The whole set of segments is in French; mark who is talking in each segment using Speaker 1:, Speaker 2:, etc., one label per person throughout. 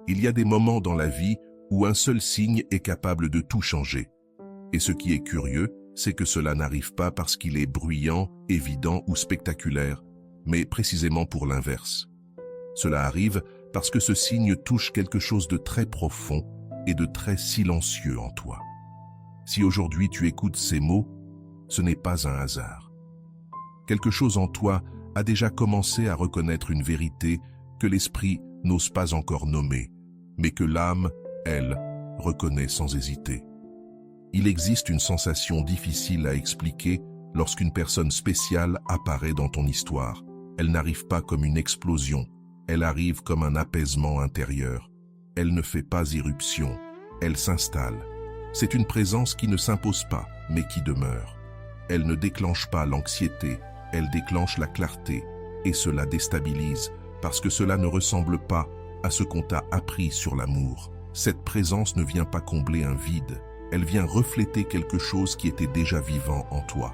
Speaker 1: Il y a des moments dans la vie où un seul signe est capable de tout changer. Et ce qui est curieux, c'est que cela n'arrive pas parce qu'il est bruyant, évident ou spectaculaire, mais précisément pour l'inverse. Cela arrive parce que ce signe touche quelque chose de très profond et de très silencieux en toi. Si aujourd'hui tu écoutes ces mots, ce n'est pas un hasard. Quelque chose en toi a déjà commencé à reconnaître une vérité que l'esprit n'ose pas encore nommer, mais que l'âme, elle, reconnaît sans hésiter. Il existe une sensation difficile à expliquer lorsqu'une personne spéciale apparaît dans ton histoire. Elle n'arrive pas comme une explosion, elle arrive comme un apaisement intérieur. Elle ne fait pas irruption, elle s'installe. C'est une présence qui ne s'impose pas, mais qui demeure. Elle ne déclenche pas l'anxiété, elle déclenche la clarté, et cela déstabilise, parce que cela ne ressemble pas à ce qu'on t'a appris sur l'amour. Cette présence ne vient pas combler un vide, elle vient refléter quelque chose qui était déjà vivant en toi.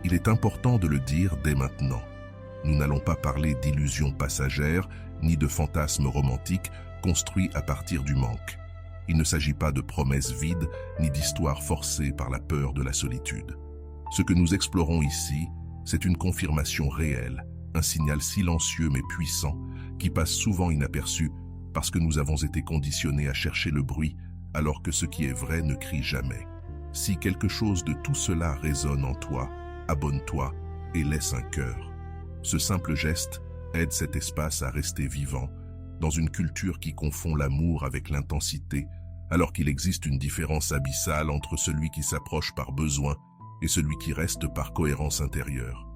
Speaker 1: Il est important de le dire dès maintenant. Nous n'allons pas parler d'illusions passagères, ni de fantasmes romantiques construits à partir du manque. Il ne s'agit pas de promesses vides, ni d'histoires forcées par la peur de la solitude. Ce que nous explorons ici, c'est une confirmation réelle, un signal silencieux mais puissant, qui passe souvent inaperçu parce que nous avons été conditionnés à chercher le bruit, alors que ce qui est vrai ne crie jamais. Si quelque chose de tout cela résonne en toi, abonne-toi et laisse un cœur. Ce simple geste aide cet espace à rester vivant, dans une culture qui confond l'amour avec l'intensité, alors qu'il existe une différence abyssale entre celui qui s'approche par besoin et celui qui reste par cohérence intérieure.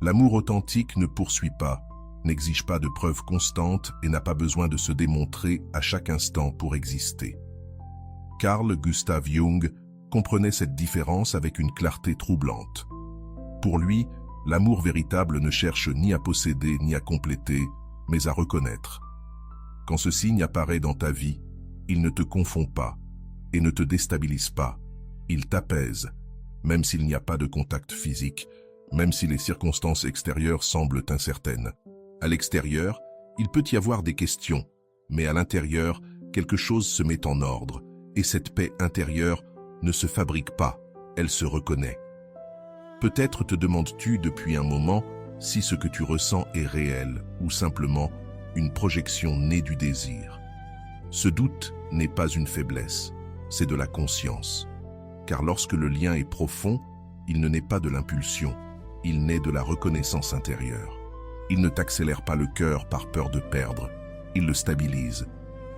Speaker 1: L'amour authentique ne poursuit pas, n'exige pas de preuves constantes et n'a pas besoin de se démontrer à chaque instant pour exister. Carl Gustav Jung comprenait cette différence avec une clarté troublante. Pour lui, l'amour véritable ne cherche ni à posséder ni à compléter, mais à reconnaître. Quand ce signe apparaît dans ta vie, il ne te confond pas et ne te déstabilise pas. Il t'apaise, même s'il n'y a pas de contact physique, même si les circonstances extérieures semblent incertaines. À l'extérieur, il peut y avoir des questions, mais à l'intérieur, quelque chose se met en ordre, et cette paix intérieure ne se fabrique pas, elle se reconnaît. Peut-être te demandes-tu depuis un moment si ce que tu ressens est réel ou simplement une projection née du désir. Ce doute n'est pas une faiblesse, c'est de la conscience. Car lorsque le lien est profond, il ne naît pas de l'impulsion, il naît de la reconnaissance intérieure. Il ne t'accélère pas le cœur par peur de perdre, il le stabilise.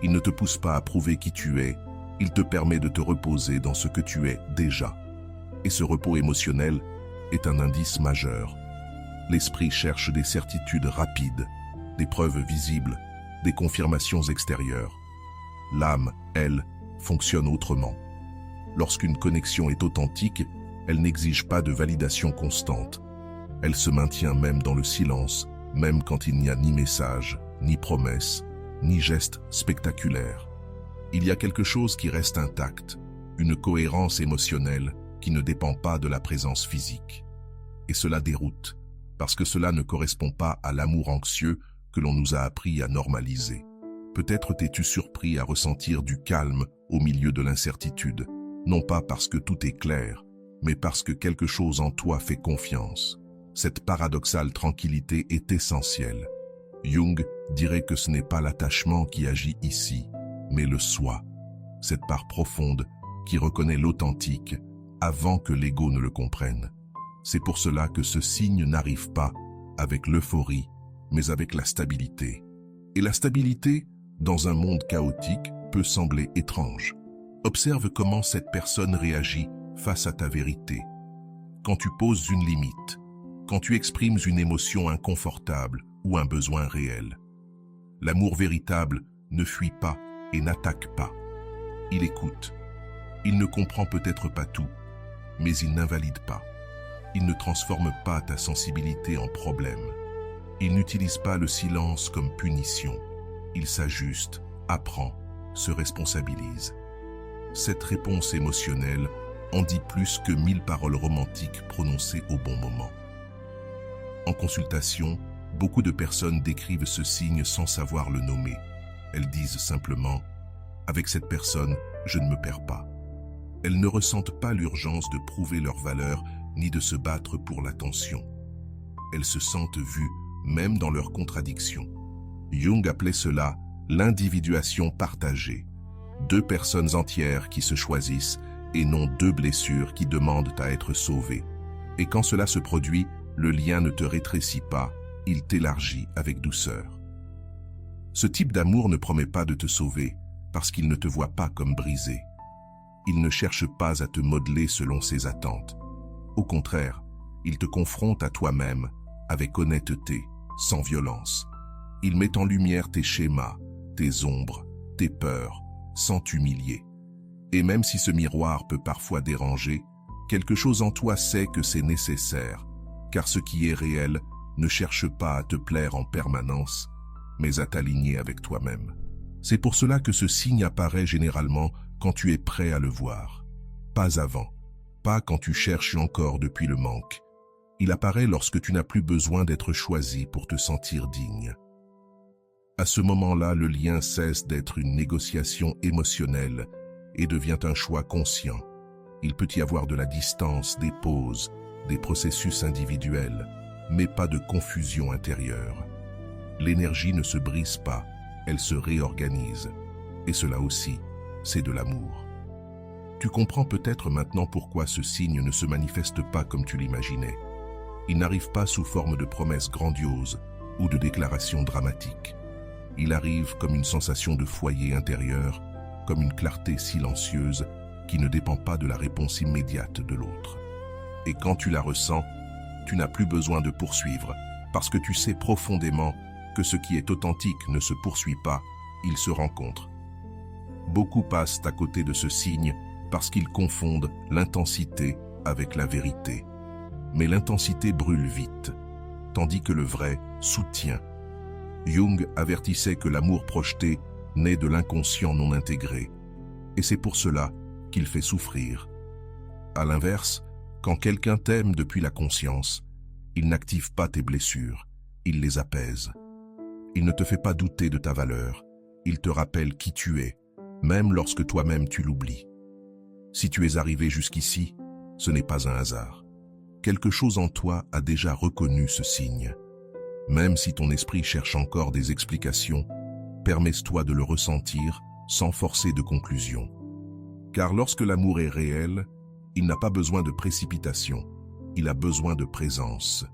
Speaker 1: Il ne te pousse pas à prouver qui tu es, il te permet de te reposer dans ce que tu es déjà. Et ce repos émotionnel est un indice majeur. L'esprit cherche des certitudes rapides, des preuves visibles, des confirmations extérieures. L'âme, elle, fonctionne autrement. Lorsqu'une connexion est authentique, elle n'exige pas de validation constante. Elle se maintient même dans le silence, même quand il n'y a ni message, ni promesse, ni geste spectaculaire. Il y a quelque chose qui reste intact, une cohérence émotionnelle qui ne dépend pas de la présence physique. Et cela déroute, parce que cela ne correspond pas à l'amour anxieux que l'on nous a appris à normaliser. Peut-être t'es-tu surpris à ressentir du calme au milieu de l'incertitude, non pas parce que tout est clair, mais parce que quelque chose en toi fait confiance. Cette paradoxale tranquillité est essentielle. Jung dirait que ce n'est pas l'attachement qui agit ici, mais le soi, cette part profonde qui reconnaît l'authentique avant que l'ego ne le comprenne. C'est pour cela que ce signe n'arrive pas avec l'euphorie, mais avec la stabilité. Et la stabilité, dans un monde chaotique, peut sembler étrange. Observe comment cette personne réagit face à ta vérité. Quand tu poses une limite, quand tu exprimes une émotion inconfortable ou un besoin réel. L'amour véritable ne fuit pas et n'attaque pas. Il écoute. Il ne comprend peut-être pas tout, mais il n'invalide pas. Il ne transforme pas ta sensibilité en problème. Il n'utilise pas le silence comme punition. Il s'ajuste, apprend, se responsabilise. Cette réponse émotionnelle en dit plus que 1000 paroles romantiques prononcées au bon moment. En consultation, beaucoup de personnes décrivent ce signe sans savoir le nommer. Elles disent simplement « Avec cette personne, je ne me perds pas ». Elles ne ressentent pas l'urgence de prouver leur valeur ni de se battre pour l'attention. Elles se sentent vues, même dans leurs contradictions. Jung appelait cela l'individuation partagée. Deux personnes entières qui se choisissent et non deux blessures qui demandent à être sauvées. Et quand cela se produit, le lien ne te rétrécit pas, il t'élargit avec douceur. Ce type d'amour ne promet pas de te sauver parce qu'il ne te voit pas comme brisé. Il ne cherche pas à te modeler selon ses attentes. Au contraire, il te confronte à toi-même avec honnêteté, sans violence. Il met en lumière tes schémas, tes ombres, tes peurs, sans t'humilier. Et même si ce miroir peut parfois déranger, quelque chose en toi sait que c'est nécessaire, car ce qui est réel ne cherche pas à te plaire en permanence, mais à t'aligner avec toi-même. C'est pour cela que ce signe apparaît généralement quand tu es prêt à le voir. Pas avant, pas quand tu cherches encore depuis le manque. Il apparaît lorsque tu n'as plus besoin d'être choisi pour te sentir digne. À ce moment-là, le lien cesse d'être une négociation émotionnelle et devient un choix conscient. Il peut y avoir de la distance, des pauses, des processus individuels, mais pas de confusion intérieure. L'énergie ne se brise pas, elle se réorganise. Et cela aussi, c'est de l'amour. Tu comprends peut-être maintenant pourquoi ce signe ne se manifeste pas comme tu l'imaginais. Il n'arrive pas sous forme de promesses grandioses ou de déclarations dramatiques. Il arrive comme une sensation de foyer intérieur, comme une clarté silencieuse qui ne dépend pas de la réponse immédiate de l'autre. Et quand tu la ressens, tu n'as plus besoin de poursuivre, parce que tu sais profondément que ce qui est authentique ne se poursuit pas, il se rencontre. Beaucoup passent à côté de ce signe parce qu'ils confondent l'intensité avec la vérité. Mais l'intensité brûle vite, tandis que le vrai soutient. Jung avertissait que l'amour projeté naît de l'inconscient non intégré, et c'est pour cela qu'il fait souffrir. À l'inverse, quand quelqu'un t'aime depuis la conscience, il n'active pas tes blessures, il les apaise. Il ne te fait pas douter de ta valeur, il te rappelle qui tu es, même lorsque toi-même tu l'oublies. Si tu es arrivé jusqu'ici, ce n'est pas un hasard. Quelque chose en toi a déjà reconnu ce signe. Même si ton esprit cherche encore des explications, permets-toi de le ressentir sans forcer de conclusion. Car lorsque l'amour est réel, il n'a pas besoin de précipitation, il a besoin de présence.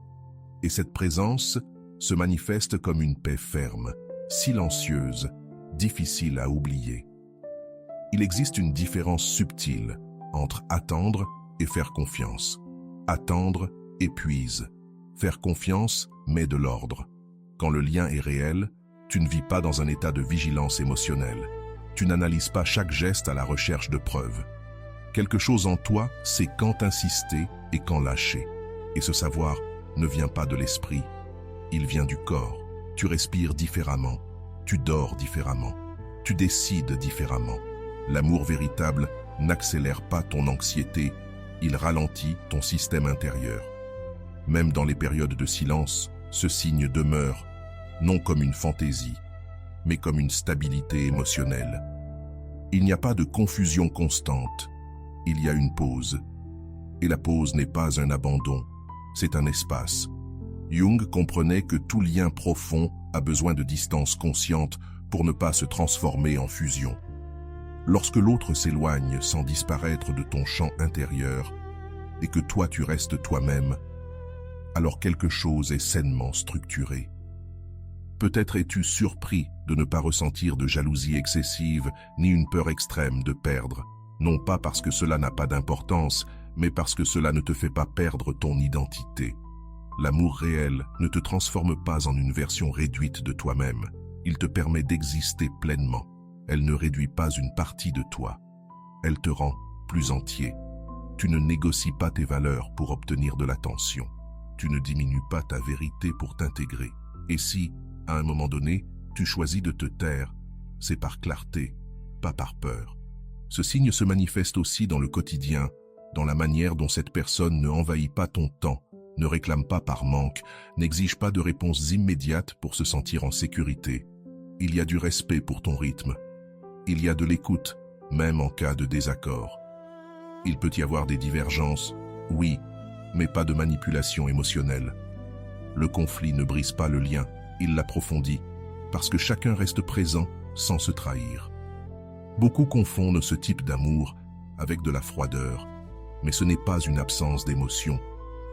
Speaker 1: Et cette présence se manifeste comme une paix ferme, silencieuse, difficile à oublier. Il existe une différence subtile entre attendre et faire confiance. Attendre épuise. Faire confiance met de l'ordre. Quand le lien est réel, tu ne vis pas dans un état de vigilance émotionnelle. Tu n'analyses pas chaque geste à la recherche de preuves. Quelque chose en toi sait quand insister et quand lâcher. Et ce savoir ne vient pas de l'esprit, il vient du corps. Tu respires différemment, tu dors différemment, tu décides différemment. L'amour véritable n'accélère pas ton anxiété, il ralentit ton système intérieur. Même dans les périodes de silence, ce signe demeure, non comme une fantaisie, mais comme une stabilité émotionnelle. Il n'y a pas de confusion constante, il y a une pause. Et la pause n'est pas un abandon, c'est un espace. Jung comprenait que tout lien profond a besoin de distance consciente pour ne pas se transformer en fusion. Lorsque l'autre s'éloigne sans disparaître de ton champ intérieur et que toi tu restes toi-même, alors quelque chose est sainement structuré. Peut-être es-tu surpris de ne pas ressentir de jalousie excessive ni une peur extrême de perdre, non pas parce que cela n'a pas d'importance, mais parce que cela ne te fait pas perdre ton identité. L'amour réel ne te transforme pas en une version réduite de toi-même, il te permet d'exister pleinement. Elle ne réduit pas une partie de toi, elle te rend plus entier. Tu ne négocies pas tes valeurs pour obtenir de l'attention. Tu ne diminues pas ta vérité pour t'intégrer. Et si, à un moment donné, tu choisis de te taire, c'est par clarté, pas par peur. Ce signe se manifeste aussi dans le quotidien, dans la manière dont cette personne ne envahit pas ton temps, ne réclame pas par manque, n'exige pas de réponses immédiates pour se sentir en sécurité. Il y a du respect pour ton rythme. Il y a de l'écoute, même en cas de désaccord. Il peut y avoir des divergences, oui, mais pas de manipulation émotionnelle. Le conflit ne brise pas le lien, il l'approfondit, parce que chacun reste présent sans se trahir. Beaucoup confondent ce type d'amour avec de la froideur, mais ce n'est pas une absence d'émotion,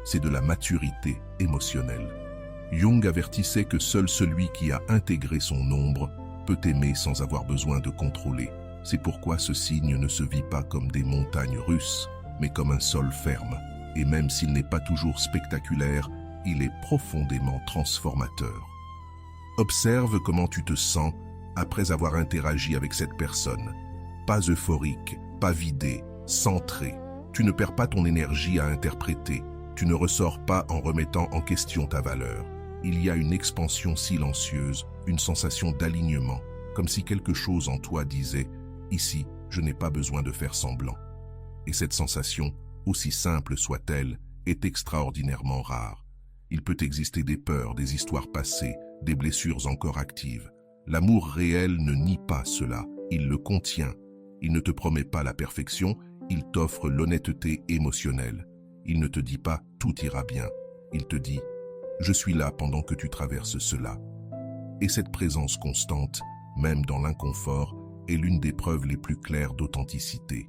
Speaker 1: c'est de la maturité émotionnelle. Jung avertissait que seul celui qui a intégré son ombre peut aimer sans avoir besoin de contrôler. C'est pourquoi ce signe ne se vit pas comme des montagnes russes, mais comme un sol ferme. Et même s'il n'est pas toujours spectaculaire, il est profondément transformateur. Observe comment tu te sens après avoir interagi avec cette personne. Pas euphorique, pas vidé, centré. Tu ne perds pas ton énergie à interpréter. Tu ne ressors pas en remettant en question ta valeur. Il y a une expansion silencieuse, une sensation d'alignement, comme si quelque chose en toi disait « Ici, je n'ai pas besoin de faire semblant ». Et cette sensation, aussi simple soit-elle, est extraordinairement rare. Il peut exister des peurs, des histoires passées, des blessures encore actives. L'amour réel ne nie pas cela, il le contient. Il ne te promet pas la perfection, il t'offre l'honnêteté émotionnelle. Il ne te dit pas « tout ira bien », il te dit « je suis là pendant que tu traverses cela ». Et cette présence constante, même dans l'inconfort, est l'une des preuves les plus claires d'authenticité.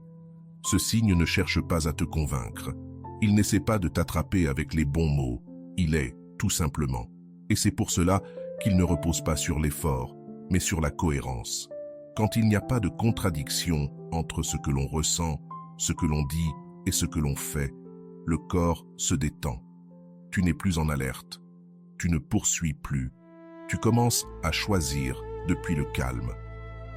Speaker 1: Ce signe ne cherche pas à te convaincre. Il n'essaie pas de t'attraper avec les bons mots. Il est, tout simplement. Et c'est pour cela qu'il ne repose pas sur l'effort, mais sur la cohérence. Quand il n'y a pas de contradiction entre ce que l'on ressent, ce que l'on dit et ce que l'on fait, le corps se détend. Tu n'es plus en alerte. Tu ne poursuis plus. Tu commences à choisir depuis le calme.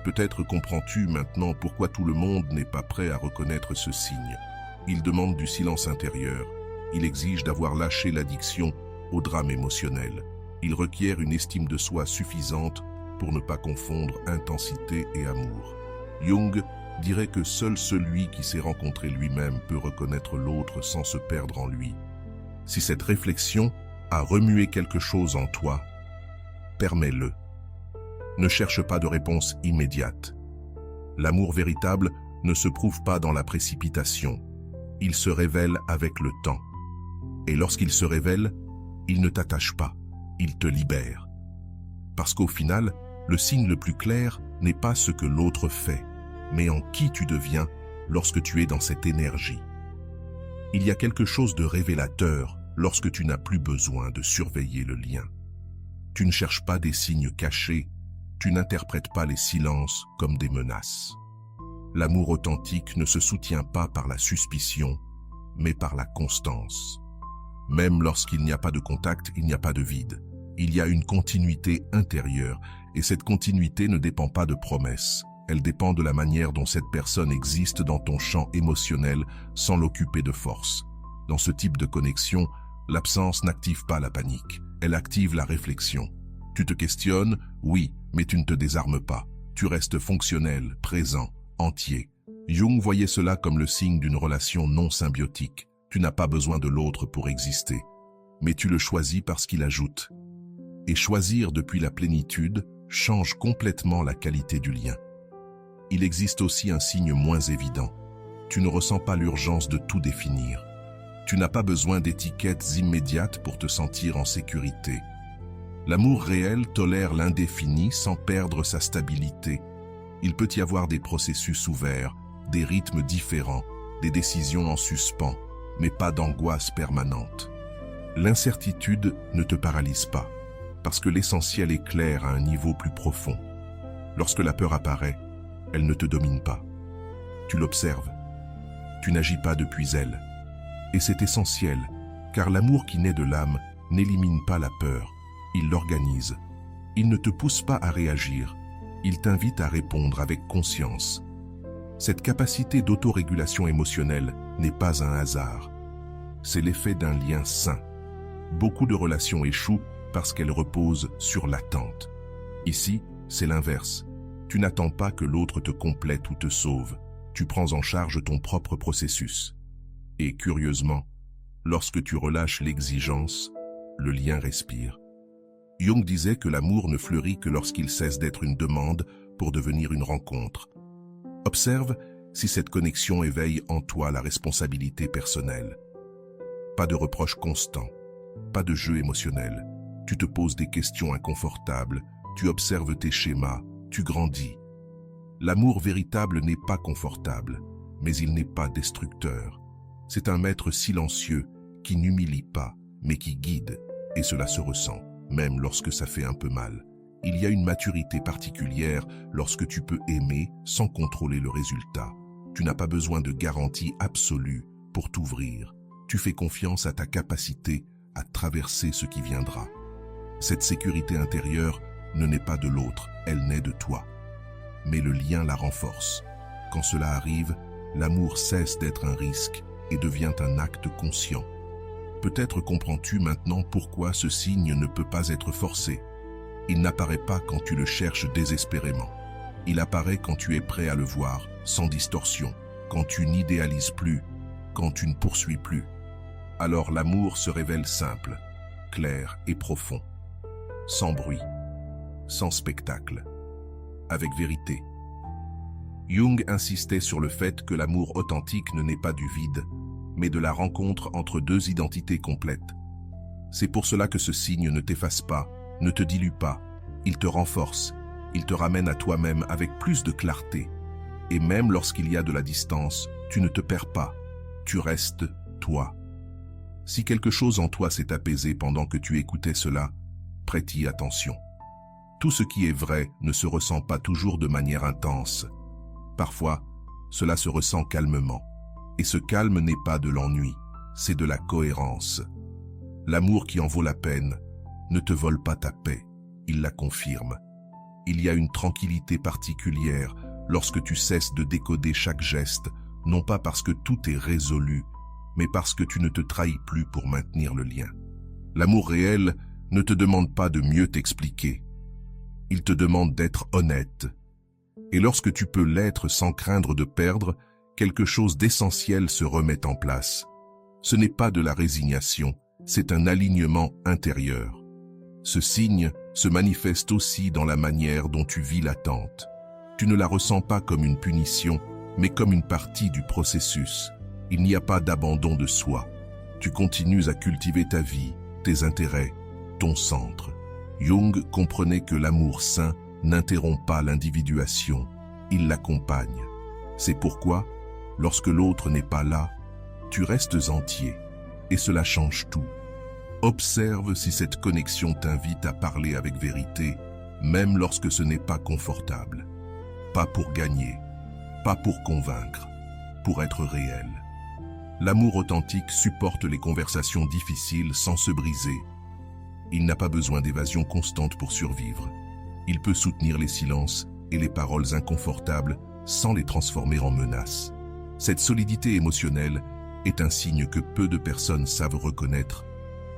Speaker 1: Peut-être comprends-tu maintenant pourquoi tout le monde n'est pas prêt à reconnaître ce signe. Il demande du silence intérieur. Il exige d'avoir lâché l'addiction au drame émotionnel. Il requiert une estime de soi suffisante pour ne pas confondre intensité et amour. Jung dirait que seul celui qui s'est rencontré lui-même peut reconnaître l'autre sans se perdre en lui. Si cette réflexion a remué quelque chose en toi, permets-le. Ne cherche pas de réponse immédiate. L'amour véritable ne se prouve pas dans la précipitation. Il se révèle avec le temps. Et lorsqu'il se révèle, il ne t'attache pas, il te libère. Parce qu'au final, le signe le plus clair n'est pas ce que l'autre fait, mais en qui tu deviens lorsque tu es dans cette énergie. Il y a quelque chose de révélateur lorsque tu n'as plus besoin de surveiller le lien. Tu ne cherches pas des signes cachés, tu n'interprètes pas les silences comme des menaces. L'amour authentique ne se soutient pas par la suspicion, mais par la constance. Même lorsqu'il n'y a pas de contact, il n'y a pas de vide. Il y a une continuité intérieure, et cette continuité ne dépend pas de promesses. Elle dépend de la manière dont cette personne existe dans ton champ émotionnel sans l'occuper de force. Dans ce type de connexion, l'absence n'active pas la panique, elle active la réflexion. Tu te questionnes, oui, mais tu ne te désarmes pas. Tu restes fonctionnel, présent, entier. Jung voyait cela comme le signe d'une relation non symbiotique. Tu n'as pas besoin de l'autre pour exister, mais tu le choisis parce qu'il ajoute. Et choisir depuis la plénitude change complètement la qualité du lien. Il existe aussi un signe moins évident. Tu ne ressens pas l'urgence de tout définir. Tu n'as pas besoin d'étiquettes immédiates pour te sentir en sécurité. L'amour réel tolère l'indéfini sans perdre sa stabilité. Il peut y avoir des processus ouverts, des rythmes différents, des décisions en suspens, mais pas d'angoisse permanente. L'incertitude ne te paralyse pas, parce que l'essentiel est clair à un niveau plus profond. Lorsque la peur apparaît, elle ne te domine pas. Tu l'observes. Tu n'agis pas depuis elle. Et c'est essentiel, car l'amour qui naît de l'âme n'élimine pas la peur, il l'organise. Il ne te pousse pas à réagir, il t'invite à répondre avec conscience. Cette capacité d'autorégulation émotionnelle n'est pas un hasard. C'est l'effet d'un lien sain. Beaucoup de relations échouent parce qu'elles reposent sur l'attente. Ici, c'est l'inverse. Tu n'attends pas que l'autre te complète ou te sauve. Tu prends en charge ton propre processus. Et curieusement, lorsque tu relâches l'exigence, le lien respire. Jung disait que l'amour ne fleurit que lorsqu'il cesse d'être une demande pour devenir une rencontre. Observe si cette connexion éveille en toi la responsabilité personnelle. Pas de reproches constants, pas de jeu émotionnel. Tu te poses des questions inconfortables, tu observes tes schémas, tu grandis. L'amour véritable n'est pas confortable, mais il n'est pas destructeur. C'est un maître silencieux qui n'humilie pas, mais qui guide, et cela se ressent, même lorsque ça fait un peu mal. Il y a une maturité particulière lorsque tu peux aimer sans contrôler le résultat. Tu n'as pas besoin de garantie absolue pour t'ouvrir. Tu fais confiance à ta capacité à traverser ce qui viendra. Cette sécurité intérieure ne naît pas de l'autre, elle naît de toi. Mais le lien la renforce. Quand cela arrive, l'amour cesse d'être un risque et devient un acte conscient. Peut-être comprends-tu maintenant pourquoi ce signe ne peut pas être forcé. Il n'apparaît pas quand tu le cherches désespérément. Il apparaît quand tu es prêt à le voir, sans distorsion, quand tu n'idéalises plus, quand tu ne poursuis plus. Alors l'amour se révèle simple, clair et profond, sans bruit, sans spectacle, avec vérité. Jung insistait sur le fait que l'amour authentique ne naît pas du vide, mais de la rencontre entre deux identités complètes. C'est pour cela que ce signe ne t'efface pas, ne te dilue pas, il te renforce, il te ramène à toi-même avec plus de clarté. Et même lorsqu'il y a de la distance, tu ne te perds pas, tu restes toi. Si quelque chose en toi s'est apaisé pendant que tu écoutais cela, prête-y attention. Tout ce qui est vrai ne se ressent pas toujours de manière intense. Parfois, cela se ressent calmement. Et ce calme n'est pas de l'ennui, c'est de la cohérence. L'amour qui en vaut la peine ne te vole pas ta paix, il la confirme. Il y a une tranquillité particulière lorsque tu cesses de décoder chaque geste, non pas parce que tout est résolu, mais parce que tu ne te trahis plus pour maintenir le lien. L'amour réel ne te demande pas de mieux t'expliquer. Il te demande d'être honnête. Et lorsque tu peux l'être sans craindre de perdre, quelque chose d'essentiel se remet en place. Ce n'est pas de la résignation, c'est un alignement intérieur. Ce signe se manifeste aussi dans la manière dont tu vis l'attente. Tu ne la ressens pas comme une punition, mais comme une partie du processus. Il n'y a pas d'abandon de soi. Tu continues à cultiver ta vie, tes intérêts, ton centre. Jung comprenait que l'amour sain n'interrompt pas l'individuation, il l'accompagne. C'est pourquoi, lorsque l'autre n'est pas là, tu restes entier, et cela change tout. Observe si cette connexion t'invite à parler avec vérité, même lorsque ce n'est pas confortable. Pas pour gagner, pas pour convaincre, pour être réel. L'amour authentique supporte les conversations difficiles sans se briser. Il n'a pas besoin d'évasion constante pour survivre. Il peut soutenir les silences et les paroles inconfortables sans les transformer en menaces. Cette solidité émotionnelle est un signe que peu de personnes savent reconnaître.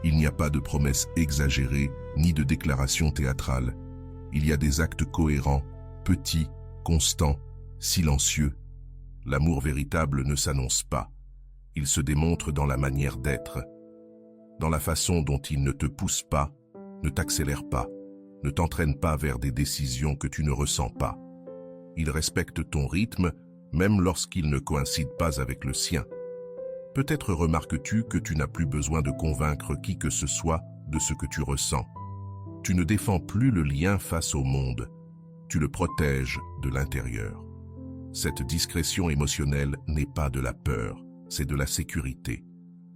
Speaker 1: Il n'y a pas de promesses exagérées ni de déclarations théâtrales. Il y a des actes cohérents, petits, constants, silencieux. L'amour véritable ne s'annonce pas. Il se démontre dans la manière d'être, dans la façon dont il ne te pousse pas, ne t'accélère pas, ne t'entraîne pas vers des décisions que tu ne ressens pas. Il respecte ton rythme, même lorsqu'il ne coïncide pas avec le sien. Peut-être remarques-tu que tu n'as plus besoin de convaincre qui que ce soit de ce que tu ressens. Tu ne défends plus le lien face au monde, tu le protèges de l'intérieur. Cette discrétion émotionnelle n'est pas de la peur, c'est de la sécurité.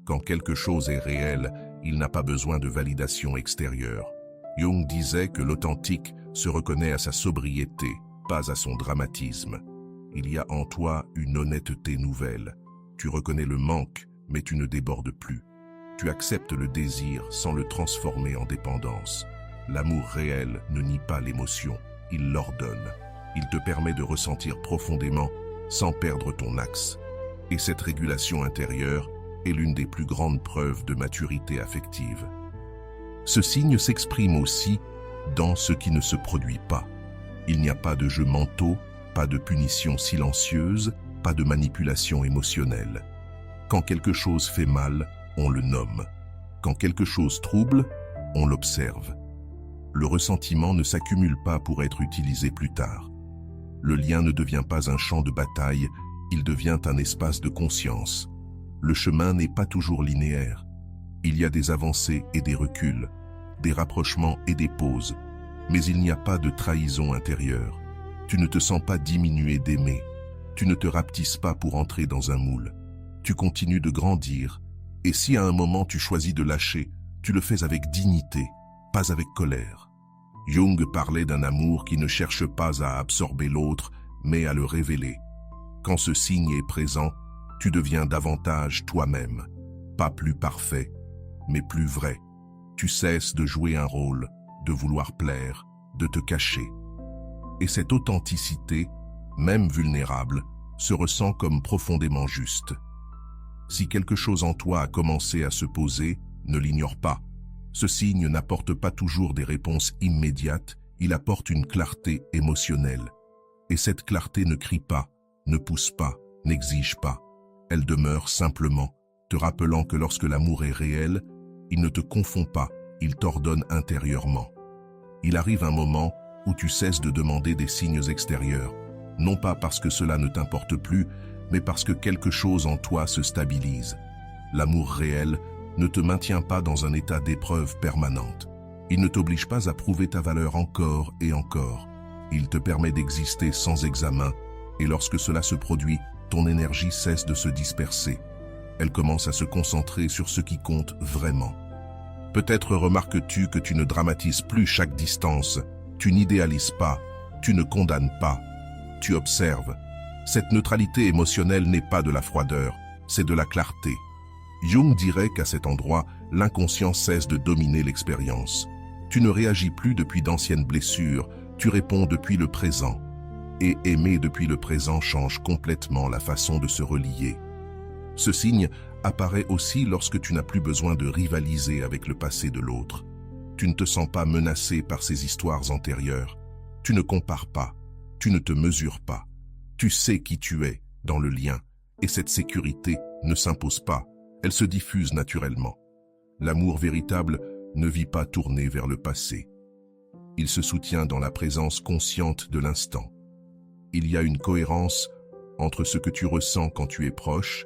Speaker 1: Quand quelque chose est réel, il n'a pas besoin de validation extérieure. Jung disait que l'authentique se reconnaît à sa sobriété, pas à son dramatisme. Il y a en toi une honnêteté nouvelle. Tu reconnais le manque, mais tu ne débordes plus. Tu acceptes le désir sans le transformer en dépendance. L'amour réel ne nie pas l'émotion, il l'ordonne. Il te permet de ressentir profondément sans perdre ton axe. Et cette régulation intérieure est l'une des plus grandes preuves de maturité affective. Ce signe s'exprime aussi dans ce qui ne se produit pas. Il n'y a pas de jeux mentaux, pas de punition silencieuse, pas de manipulation émotionnelle. Quand quelque chose fait mal, on le nomme. Quand quelque chose trouble, on l'observe. Le ressentiment ne s'accumule pas pour être utilisé plus tard. Le lien ne devient pas un champ de bataille, il devient un espace de conscience. Le chemin n'est pas toujours linéaire. Il y a des avancées et des reculs, des rapprochements et des pauses, mais il n'y a pas de trahison intérieure. Tu ne te sens pas diminué d'aimer. Tu ne te rapetisses pas pour entrer dans un moule. Tu continues de grandir, et si à un moment tu choisis de lâcher, tu le fais avec dignité, pas avec colère. Jung parlait d'un amour qui ne cherche pas à absorber l'autre, mais à le révéler. Quand ce signe est présent, tu deviens davantage toi-même, pas plus parfait, mais plus vrai. Tu cesses de jouer un rôle, de vouloir plaire, de te cacher. Et cette authenticité, même vulnérable, se ressent comme profondément juste. Si quelque chose en toi a commencé à se poser, ne l'ignore pas. Ce signe n'apporte pas toujours des réponses immédiates, il apporte une clarté émotionnelle. Et cette clarté ne crie pas, ne pousse pas, n'exige pas. Elle demeure simplement, te rappelant que lorsque l'amour est réel, il ne te confond pas, il t'ordonne intérieurement. Il arrive un moment où tu cesses de demander des signes extérieurs, non pas parce que cela ne t'importe plus, mais parce que quelque chose en toi se stabilise. L'amour réel ne te maintient pas dans un état d'épreuve permanente. Il ne t'oblige pas à prouver ta valeur encore et encore. Il te permet d'exister sans examen, et lorsque cela se produit, ton énergie cesse de se disperser. Elle commence à se concentrer sur ce qui compte vraiment. Peut-être remarques-tu que tu ne dramatises plus chaque distance, tu n'idéalises pas, tu ne condamnes pas, tu observes. Cette neutralité émotionnelle n'est pas de la froideur, c'est de la clarté. Jung dirait qu'à cet endroit, l'inconscient cesse de dominer l'expérience. Tu ne réagis plus depuis d'anciennes blessures, tu réponds depuis le présent. Et aimer depuis le présent change complètement la façon de se relier. Ce signe apparaît aussi lorsque tu n'as plus besoin de rivaliser avec le passé de l'autre. Tu ne te sens pas menacé par ces histoires antérieures. Tu ne compares pas, tu ne te mesures pas. Tu sais qui tu es dans le lien, et cette sécurité ne s'impose pas. Elle se diffuse naturellement. L'amour véritable ne vit pas tourné vers le passé. Il se soutient dans la présence consciente de l'instant. Il y a une cohérence entre ce que tu ressens quand tu es proche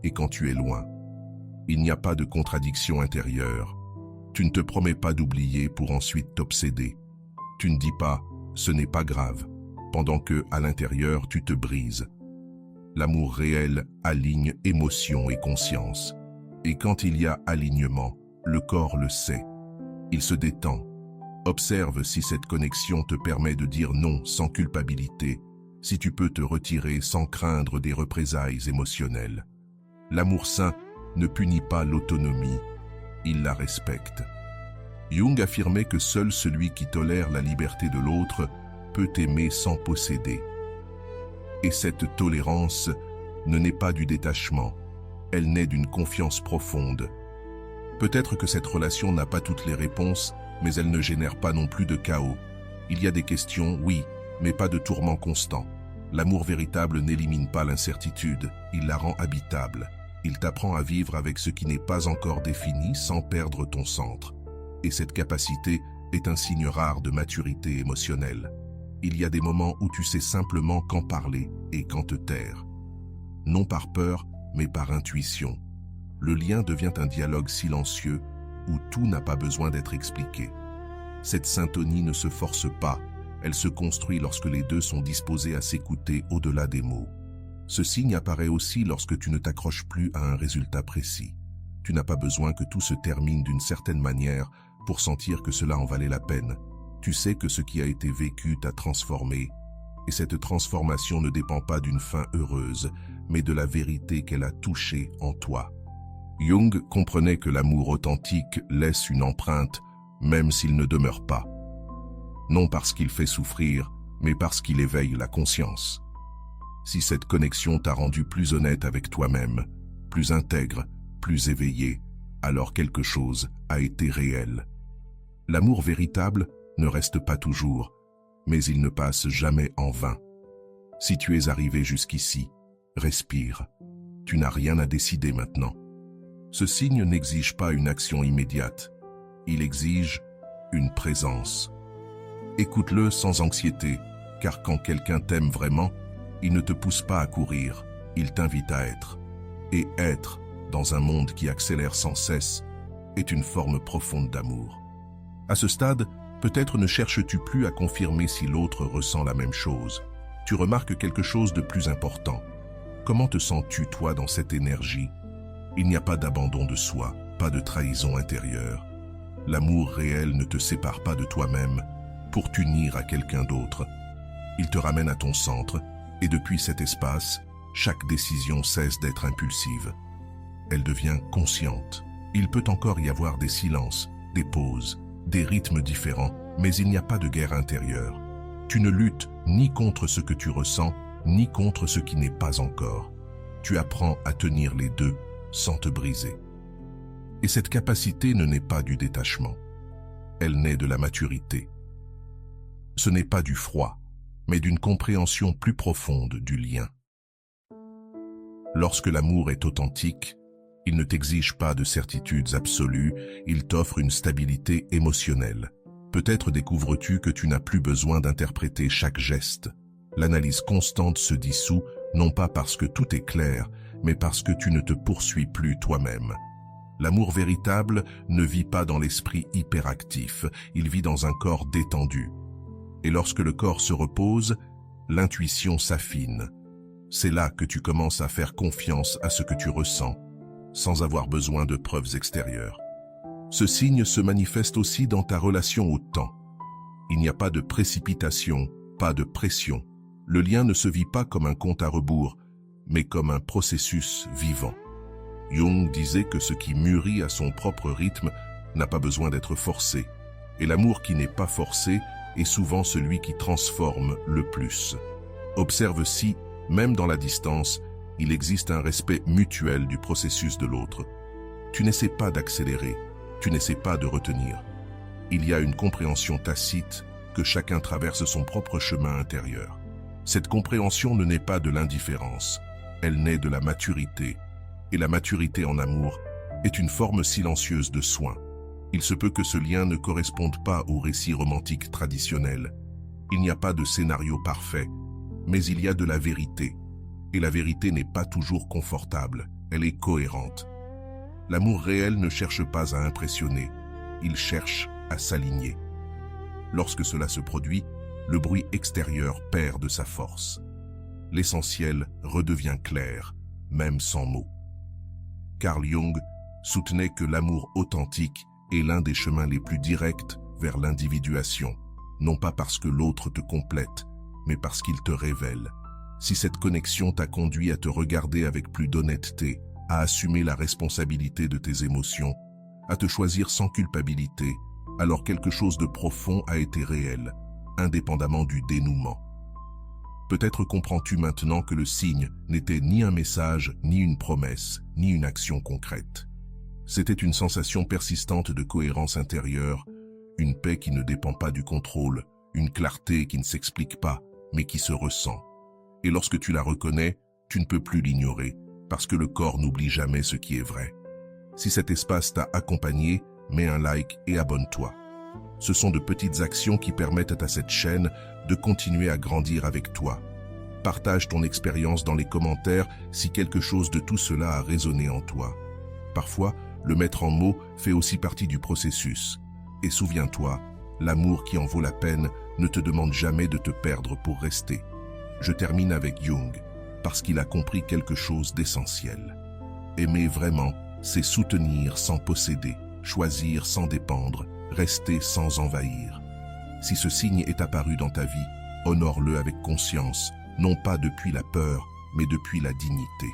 Speaker 1: et quand tu es loin. Il n'y a pas de contradiction intérieure. Tu ne te promets pas d'oublier pour ensuite t'obséder. Tu ne dis pas « ce n'est pas grave » pendant que, à l'intérieur, tu te brises. L'amour réel aligne émotion et conscience. Et quand il y a alignement, le corps le sait. Il se détend. Observe si cette connexion te permet de dire non sans culpabilité, si tu peux te retirer sans craindre des représailles émotionnelles. L'amour sain ne punit pas l'autonomie, il la respecte. Jung affirmait que seul celui qui tolère la liberté de l'autre peut aimer sans posséder. Et cette tolérance ne naît pas du détachement, elle naît d'une confiance profonde. Peut-être que cette relation n'a pas toutes les réponses, mais elle ne génère pas non plus de chaos. Il y a des questions, oui, mais pas de tourments constants. L'amour véritable n'élimine pas l'incertitude, il la rend habitable. Il t'apprend à vivre avec ce qui n'est pas encore défini sans perdre ton centre. Et cette capacité est un signe rare de maturité émotionnelle. Il y a des moments où tu sais simplement quand parler et quand te taire. Non par peur, mais par intuition. Le lien devient un dialogue silencieux où tout n'a pas besoin d'être expliqué. Cette syntonie ne se force pas, elle se construit lorsque les deux sont disposés à s'écouter au-delà des mots. Ce signe apparaît aussi lorsque tu ne t'accroches plus à un résultat précis. Tu n'as pas besoin que tout se termine d'une certaine manière pour sentir que cela en valait la peine. Tu sais que ce qui a été vécu t'a transformé, et cette transformation ne dépend pas d'une fin heureuse, mais de la vérité qu'elle a touchée en toi. Jung comprenait que l'amour authentique laisse une empreinte, même s'il ne demeure pas. Non parce qu'il fait souffrir, mais parce qu'il éveille la conscience. Si cette connexion t'a rendu plus honnête avec toi-même, plus intègre, plus éveillé, alors quelque chose a été réel. L'amour véritable ne reste pas toujours, mais il ne passe jamais en vain. Si tu es arrivé jusqu'ici, respire. Tu n'as rien à décider maintenant. Ce signe n'exige pas une action immédiate. Il exige une présence. Écoute-le sans anxiété, car quand quelqu'un t'aime vraiment, il ne te pousse pas à courir, il t'invite à être. Et être, dans un monde qui accélère sans cesse, est une forme profonde d'amour. À ce stade, peut-être ne cherches-tu plus à confirmer si l'autre ressent la même chose. Tu remarques quelque chose de plus important. Comment te sens-tu, toi, dans cette énergie? Il n'y a pas d'abandon de soi, pas de trahison intérieure. L'amour réel ne te sépare pas de toi-même pour t'unir à quelqu'un d'autre. Il te ramène à ton centre, et depuis cet espace, chaque décision cesse d'être impulsive. Elle devient consciente. Il peut encore y avoir des silences, des pauses, des rythmes différents, mais il n'y a pas de guerre intérieure. Tu ne luttes ni contre ce que tu ressens, ni contre ce qui n'est pas encore. Tu apprends à tenir les deux sans te briser. Et cette capacité ne naît pas du détachement. Elle naît de la maturité. Ce n'est pas du froid, mais d'une compréhension plus profonde du lien. Lorsque l'amour est authentique, il ne t'exige pas de certitudes absolues, il t'offre une stabilité émotionnelle. Peut-être découvres-tu que tu n'as plus besoin d'interpréter chaque geste. L'analyse constante se dissout, non pas parce que tout est clair, mais parce que tu ne te poursuis plus toi-même. L'amour véritable ne vit pas dans l'esprit hyperactif, il vit dans un corps détendu. Et lorsque le corps se repose, l'intuition s'affine. C'est là que tu commences à faire confiance à ce que tu ressens, sans avoir besoin de preuves extérieures. Ce signe se manifeste aussi dans ta relation au temps. Il n'y a pas de précipitation, pas de pression. Le lien ne se vit pas comme un compte à rebours, mais comme un processus vivant. Jung disait que ce qui mûrit à son propre rythme n'a pas besoin d'être forcé, et l'amour qui n'est pas forcé est souvent celui qui transforme le plus. Observe si, même dans la distance, il existe un respect mutuel du processus de l'autre. Tu n'essaies pas d'accélérer, tu n'essaies pas de retenir. Il y a une compréhension tacite que chacun traverse son propre chemin intérieur. Cette compréhension ne naît pas de l'indifférence, elle naît de la maturité. Et la maturité en amour est une forme silencieuse de soin. Il se peut que ce lien ne corresponde pas au récit romantique traditionnel. Il n'y a pas de scénario parfait, mais il y a de la vérité. Et la vérité n'est pas toujours confortable, elle est cohérente. L'amour réel ne cherche pas à impressionner, il cherche à s'aligner. Lorsque cela se produit, le bruit extérieur perd de sa force. L'essentiel redevient clair, même sans mots. Carl Jung soutenait que l'amour authentique est l'un des chemins les plus directs vers l'individuation, non pas parce que l'autre te complète, mais parce qu'il te révèle. Si cette connexion t'a conduit à te regarder avec plus d'honnêteté, à assumer la responsabilité de tes émotions, à te choisir sans culpabilité, alors quelque chose de profond a été réel, indépendamment du dénouement. Peut-être comprends-tu maintenant que le signe n'était ni un message, ni une promesse, ni une action concrète. C'était une sensation persistante de cohérence intérieure, une paix qui ne dépend pas du contrôle, une clarté qui ne s'explique pas, mais qui se ressent. Et lorsque tu la reconnais, tu ne peux plus l'ignorer, parce que le corps n'oublie jamais ce qui est vrai. Si cet espace t'a accompagné, mets un like et abonne-toi. Ce sont de petites actions qui permettent à cette chaîne de continuer à grandir avec toi. Partage ton expérience dans les commentaires si quelque chose de tout cela a résonné en toi. Parfois, le mettre en mots fait aussi partie du processus. Et souviens-toi, l'amour qui en vaut la peine ne te demande jamais de te perdre pour rester. Je termine avec Jung, parce qu'il a compris quelque chose d'essentiel. Aimer vraiment, c'est soutenir sans posséder, choisir sans dépendre, rester sans envahir. Si ce signe est apparu dans ta vie, honore-le avec conscience, non pas depuis la peur, mais depuis la dignité.